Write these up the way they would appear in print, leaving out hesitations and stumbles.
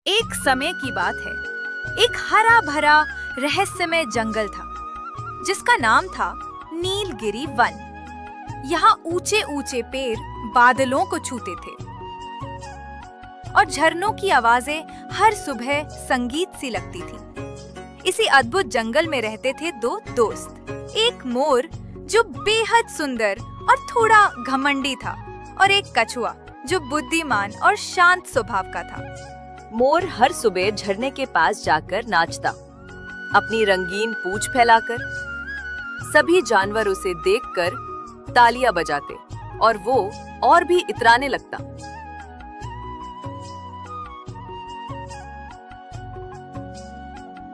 एक समय की बात है, एक हरा भरा रहस्यमय जंगल था जिसका नाम था नीलगिरी वन। यहाँ ऊंचे ऊंचे पेड़ बादलों को छूते थे और झरनों की आवाजें हर सुबह संगीत सी लगती थी। इसी अद्भुत जंगल में रहते थे दो दोस्त, एक मोर जो बेहद सुंदर और थोड़ा घमंडी था और एक कछुआ जो बुद्धिमान और शांत स्वभाव का था। मोर हर सुबह झरने के पास जाकर नाचता, अपनी रंगीन पूंछ फैलाकर। सभी जानवर उसे देखकर तालियां बजाते और वो और भी इतराने लगता।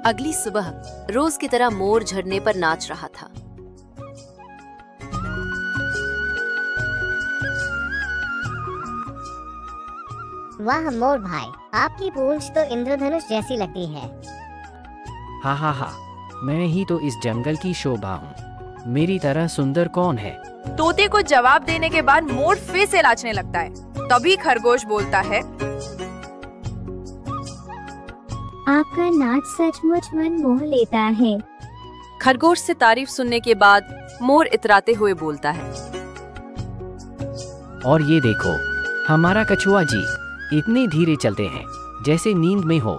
अगली सुबह रोज की तरह मोर झरने पर नाच रहा था। वाह मोर भाई, आपकी पूंछ तो इंद्रधनुष जैसी लगती है। हा हा हा, मैं ही तो इस जंगल की शोभा हूँ। मेरी तरह सुंदर कौन है? तोते को जवाब देने के बाद मोर फिर से नाचने लगता है। तभी खरगोश बोलता है, आपका नाच सचमुच मन मोह लेता है। खरगोश से तारीफ सुनने के बाद मोर इतराते हुए बोलता है, और ये देखो, हमारा कछुआ जी इतने धीरे चलते हैं जैसे नींद में हो।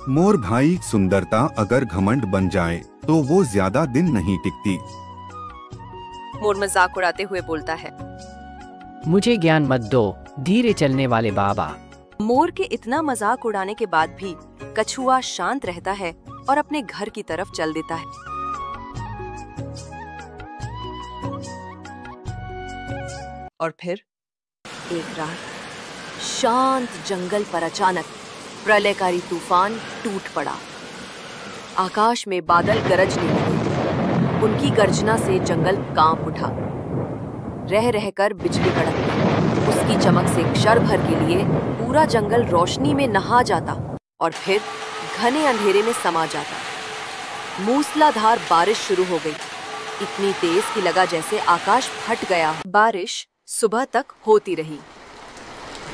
मोर भाई, सुंदरता अगर घमंड बन जाए तो वो ज्यादा दिन नहीं टिकती। मोर मजाक उड़ाते हुए बोलता है, मुझे ज्ञान मत दो, धीरे चलने वाले बाबा। मोर के इतना मजाक उड़ाने के बाद भी कछुआ शांत रहता है और अपने घर की तरफ चल देता है। और फिर एक रात शांत जंगल पर अचानक प्रलयकारी तूफान टूट पड़ा। आकाश में बादल गरजने लगे। उनकी गर्जना से जंगल कांप उठा। रह रहकर बिजली कड़कती। उसकी चमक से क्षण भर के लिए पूरा जंगल रोशनी में नहा जाता और फिर घने अंधेरे में समा जाता। मूसलाधार बारिश शुरू हो गई, इतनी तेज कि लगा जैसे आकाश फट गया। बारिश सुबह तक होती रही।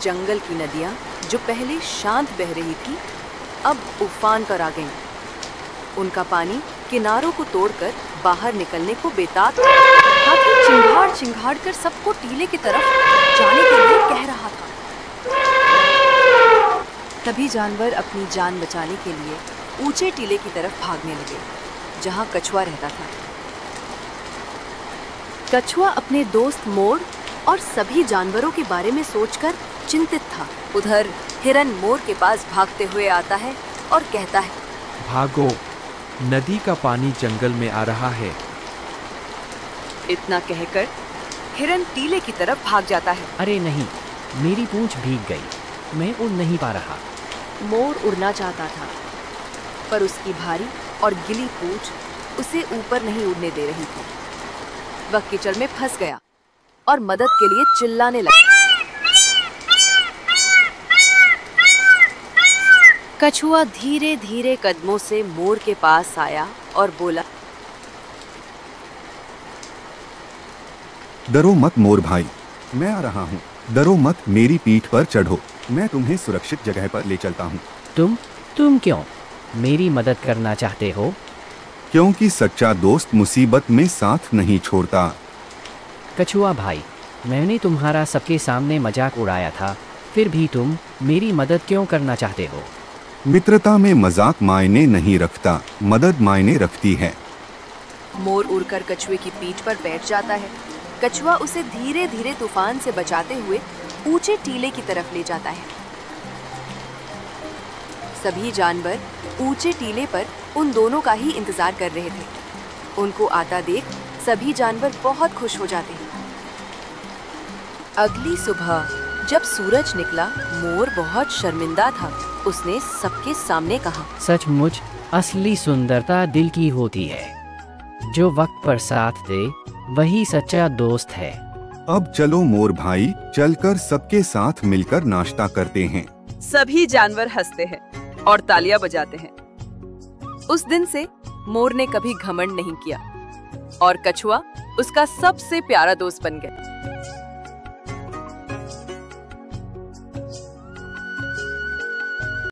जंगल की नदियां जो पहले शांत बह रही थी, अब उफान पर आ गईं। उनका पानी किनारों को तोड़कर बाहर निकलने को बेताब था। हाथी चिंगाड़ चिंगाड़ कर सबको टीले की तरफ जाने के लिए कह रहा था। तभी जानवर अपनी जान बचाने के लिए ऊंचे टीले की तरफ भागने लगे, जहां कछुआ रहता था। कछुआ अपने दोस्त मोर और सभी जानवरों के बारे में सोचकर चिंतित था। उधर हिरन मोर के पास भागते हुए आता है और कहता है, भागो, नदी का पानी जंगल में आ रहा है। इतना कहकर हिरन टीले की तरफ भाग जाता है। अरे नहीं, मेरी पूंछ भीग गई, मैं उड़ नहीं पा रहा। मोर उड़ना चाहता था, पर उसकी भारी और गिली पूंछ उसे ऊपर नहीं उड़ने दे रही थी। वह कीचड़ में फंस गया और मदद के लिए चिल्लाने लगा। कछुआ धीरे धीरे कदमों से मोर के पास आया और बोला, डरो मत मोर भाई, मैं आ रहा हूँ। डरो मत, मेरी पीठ पर चढ़ो, मैं तुम्हें सुरक्षित जगह पर ले चलता हूँ। तुम क्यों मेरी मदद करना चाहते हो? क्योंकि सच्चा दोस्त मुसीबत में साथ नहीं छोड़ता। कछुआ भाई, मैंने तुम्हारा सबके सामने मजाक उड़ाया था, फिर भी तुम मेरी मदद क्यों करना चाहते हो? मित्रता में मजाक मायने नहीं रखता, मदद मायने रखती है। मोर उड़कर कछुए की पीठ पर बैठ जाता है। कछुआ उसे धीरे धीरे तूफान से बचाते हुए ऊंचे टीले की तरफ ले जाता है। सभी जानवर ऊंचे टीले पर उन दोनों का ही इंतजार कर रहे थे। उनको आता देख सभी जानवर बहुत खुश हो जाते हैं। अगली सुबह जब सूरज निकला, मोर बहुत शर्मिंदा था। उसने सबके सामने कहा, सचमुच असली सुंदरता दिल की होती है। जो वक्त पर साथ दे वही सच्चा दोस्त है। अब चलो मोर भाई, चलकर सबके साथ मिलकर नाश्ता करते हैं। सभी जानवर हंसते हैं और तालियां बजाते हैं। उस दिन से मोर ने कभी घमंड नहीं किया और कछुआ उसका सबसे प्यारा दोस्त बन गया।